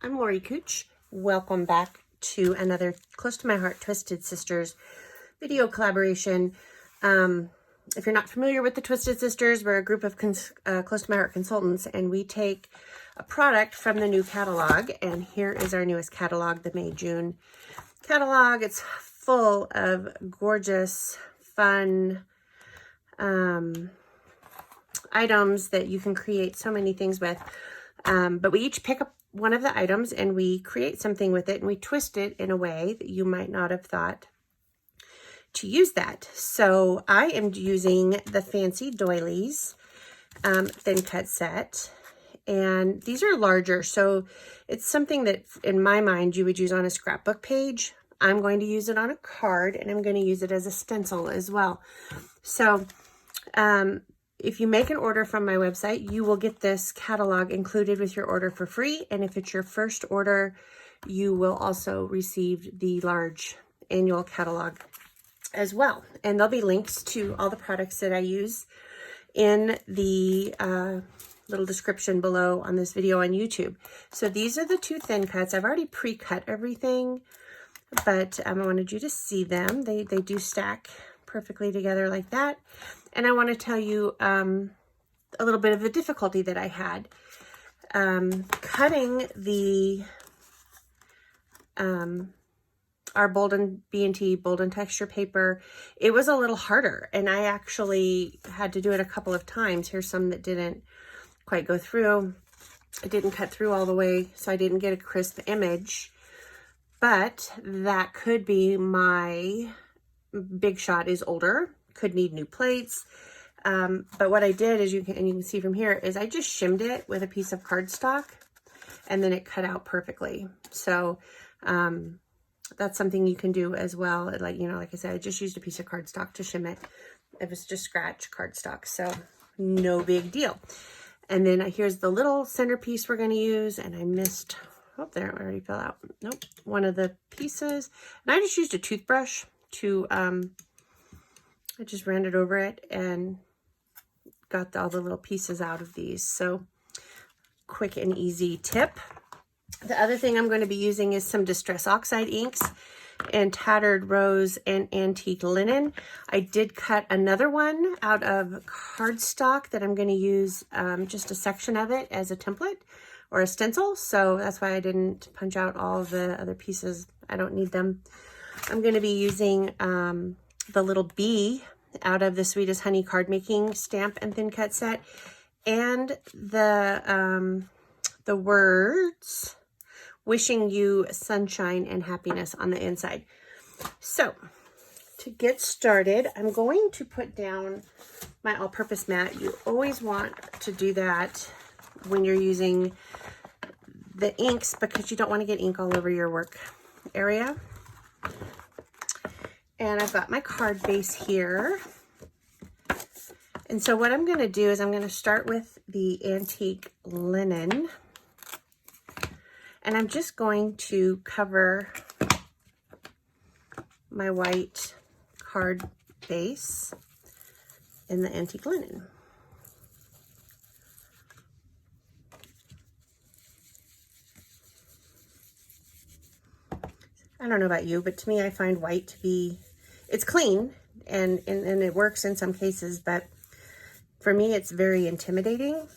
I'm Lori Cooch. Welcome back to another Close to My Heart Twisted Sisters video collaboration. If you're not familiar with the Twisted Sisters, we're a group of Close to My Heart consultants, and we take a product from the new catalog, and here is our newest catalog, the May-June catalog. It's full of gorgeous, fun items that you can create so many things with. But we each pick up one of the items and we create something with it, and we twist it in a way that you might not have thought to use that. So I am using the fancy Doilies thin cut set, and these are larger, so it's something that in my mind you would use on a scrapbook page. I'm going to use it on a card, and I'm going to use it as a stencil as well. So if you make an order from my website, you will get this catalog included with your order for free. And if it's your first order, you will also receive the large annual catalog as well. And there'll be links to all the products that I use in the little description below on this video on YouTube. So these are the two thin cuts. I've already pre-cut everything, but I wanted you to see them. They do stack perfectly together like that. And I want to tell you a little bit of the difficulty that I had cutting the our B&T Bold and Texture paper. It was a little harder, and I actually had to do it a couple of times. Here's some that didn't quite go through. It didn't cut through all the way, so I didn't get a crisp image. But that could be my big shot is older, could need new plates. But what I did, as you can see from here, is I just shimmed it with a piece of cardstock, and then it cut out perfectly. So that's something you can do as well. Like I said, I just used a piece of cardstock to shim it. It was just scratch cardstock, so no big deal. And then here's the little centerpiece we're going to use, and I missed, oh, there, it already fell out. Nope, one of the pieces. And I just used a toothbrush to, I just ran it over it and got all the little pieces out of these. So quick and easy tip. The other thing I'm going to be using is some Distress Oxide inks and Tattered Rose and Antique Linen. I did cut another one out of cardstock that I'm going to use just a section of it as a template or a stencil. So that's why I didn't punch out all the other pieces. I don't need them. I'm going to be using the little bee out of the Sweet as Honey card making stamp and thin cut set, and the words wishing you sunshine and happiness on the inside. So to get started, I'm going to put down my all-purpose mat. You always want to do that when you're using the inks, because you don't want to get ink all over your work area. And I've got my card base here. And so what I'm going to do is I'm going to start with the Antique Linen. And I'm just going to cover my white card base in the Antique Linen. I don't know about you, but to me, I find white to be, it's clean and it works in some cases, but for me, it's very intimidating.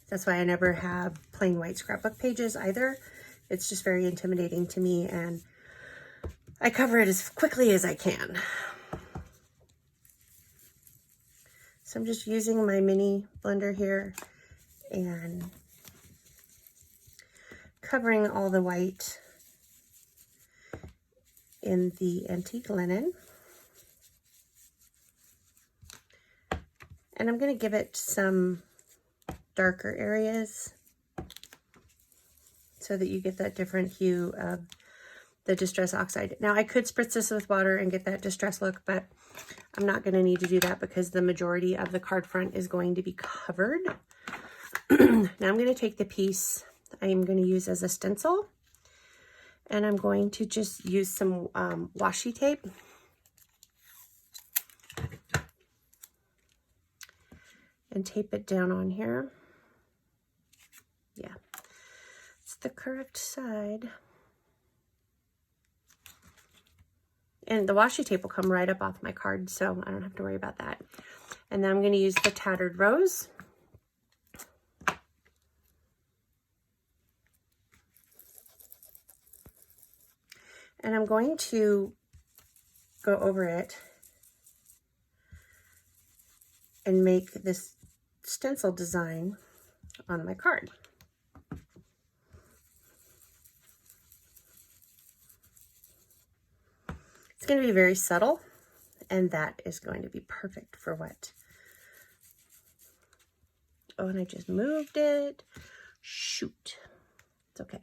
That's why I never have plain white scrapbook pages either. It's just very intimidating to me, and I cover it as quickly as I can. So I'm just using my mini blender here and covering all the white in the Antique Linen. And I'm going to give it some darker areas so that you get that different hue of the Distress Oxide. Now I could spritz this with water and get that distress look, but I'm not going to need to do that because the majority of the card front is going to be covered. Now I'm going to take the piece I'm going to use as a stencil, and I'm going to just use some washi tape and tape it down on here. Yeah, it's the correct side. And the washi tape will come right up off my card, so I don't have to worry about that. And then I'm going to use the Tattered Rose. And I'm going to go over it and make this stencil design on my card. It's going to be very subtle, and that is going to be perfect for what. Oh, and I just moved it. Shoot. It's okay.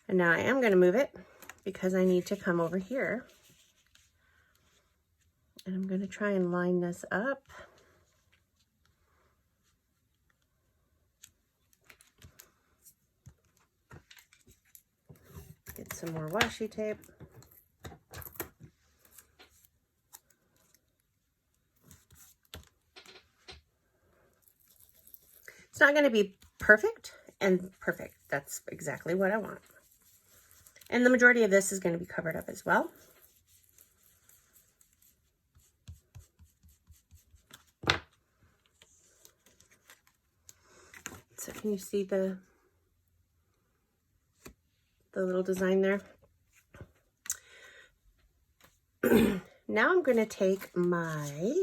And now I am going to move it because I need to come over here. And I'm going to try and line this up. Get some more washi tape. It's not going to be perfect and perfect. That's exactly what I want. And the majority of this is going to be covered up as well. So can you see the little design there? Now I'm going to take my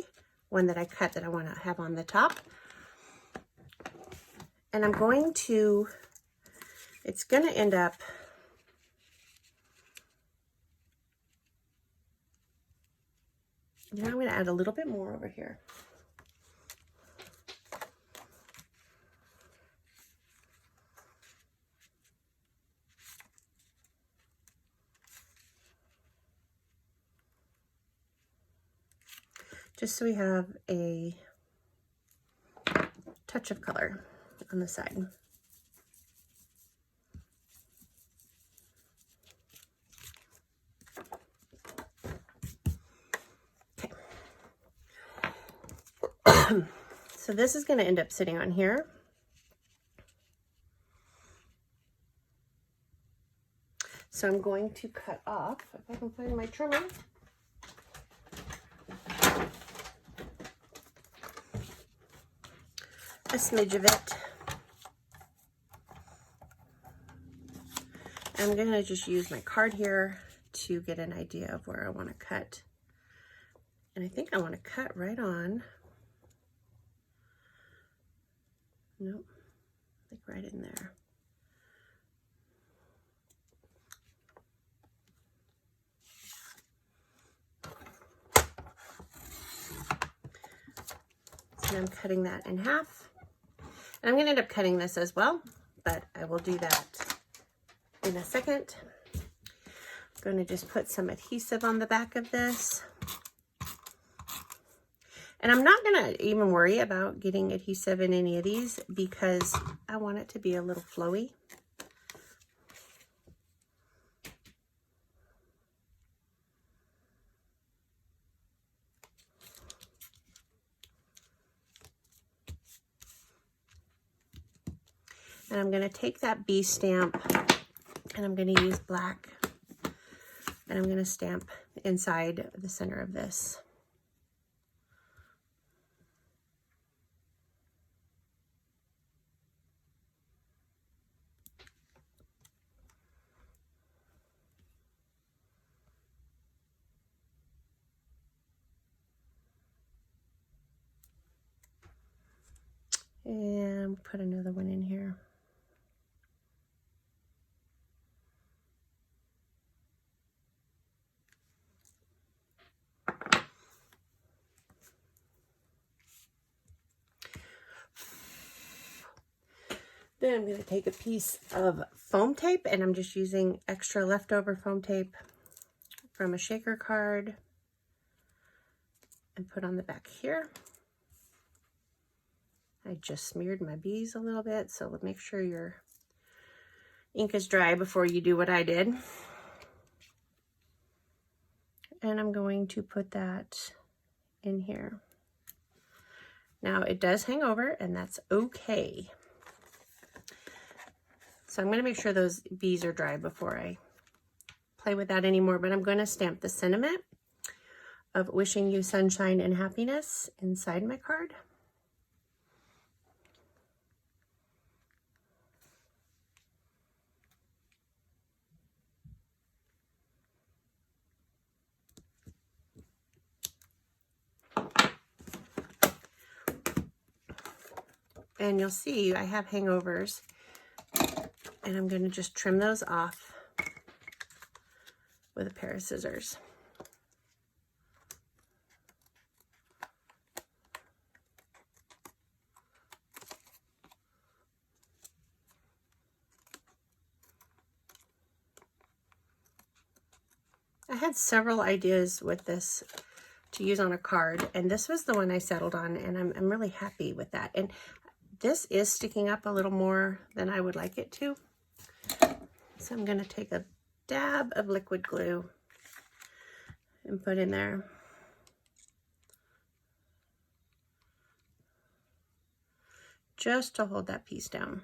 one that I cut that I want to have on the top. And I'm going to, it's going to end up now I'm going to add a little bit more over here. Just so we have a touch of color on the side. Okay. So this is going to end up sitting on here. So I'm going to cut off, if I can find my trimmer. A smidge of it. I'm going to just use my card here to get an idea of where I want to cut. And I think I want to cut right on. Nope, like right in there. So I'm cutting that in half. And I'm going to end up cutting this as well, but I will do that in a second. I'm going to just put some adhesive on the back of this. And I'm not going to even worry about getting adhesive in any of these because I want it to be a little flowy. And I'm going to take that B stamp and I'm going to use black and I'm going to stamp inside the center of this. And put another one in here. Then I'm going to take a piece of foam tape, and I'm just using extra leftover foam tape from a shaker card and put on the back here. I just smeared my bees a little bit, so make sure your ink is dry before you do what I did. And I'm going to put that in here. Now it does hang over, and that's okay. So I'm going to make sure those bees are dry before I play with that anymore, but I'm going to stamp the sentiment of wishing you sunshine and happiness inside my card. And you'll see I have hangovers, and I'm going to just trim those off with a pair of scissors. I had several ideas with this to use on a card, and this was the one I settled on, and I'm really happy with that. And this is sticking up a little more than I would like it to. So I'm going to take a dab of liquid glue and put in there. Just to hold that piece down.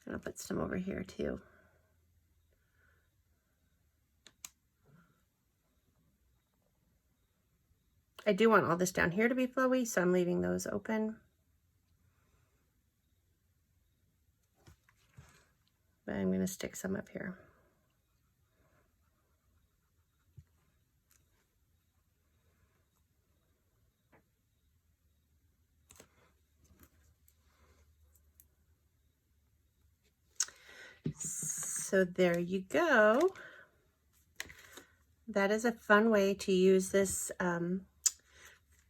And I'll put some over here too. I do want all this down here to be flowy, so I'm leaving those open. But I'm going to stick some up here. So there you go. That is a fun way to use this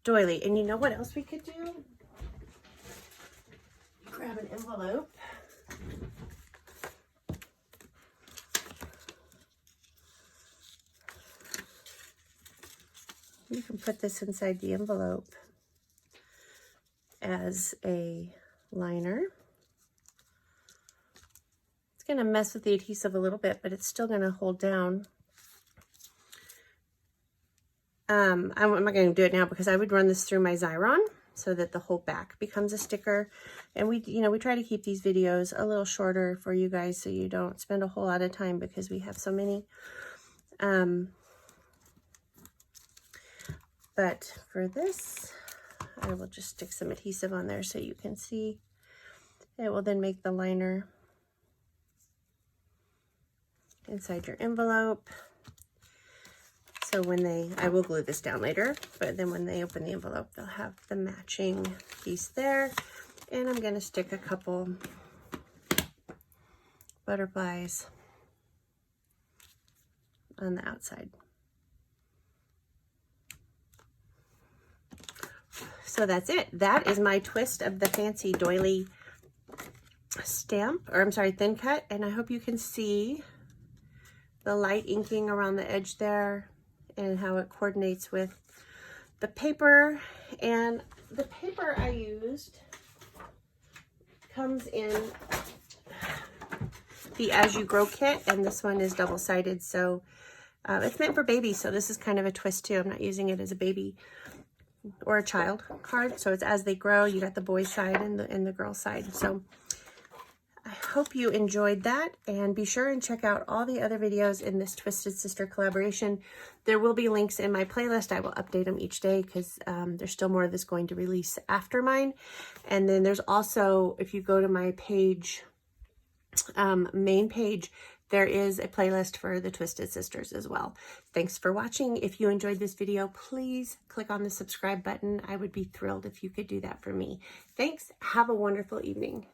doily. And you know what else we could do? Grab an envelope. You can put this inside the envelope as a liner. It's going to mess with the adhesive a little bit, but it's still going to hold down. I'm not going to do it now because I would run this through my Xyron so that the whole back becomes a sticker. And we try to keep these videos a little shorter for you guys so you don't spend a whole lot of time because we have so many. But for this, I will just stick some adhesive on there so you can see. It will then make the liner inside your envelope. So when I will glue this down later, but then when they open the envelope, they'll have the matching piece there. And I'm going to stick a couple butterflies on the outside. So that's it. That is my twist of the fancy doily stamp, or I'm sorry, thin cut. And I hope you can see the light inking around the edge there and how it coordinates with the paper. And the paper I used comes in the As You Grow kit, and this one is double-sided, so it's meant for babies, so this is kind of a twist too. I'm not using it as a baby or a child card, so it's as they grow. You got the boy side and the girl side. So I hope you enjoyed that, and be sure and check out all the other videos in this Twisted Sister collaboration. There will be links in my playlist. I will update them each day because there's still more of this going to release after mine. And then there's also, if you go to my page, main page, there is a playlist for the Twisted Sisters as well. Thanks for watching. If you enjoyed this video, please click on the subscribe button. I would be thrilled if you could do that for me. Thanks. Have a wonderful evening.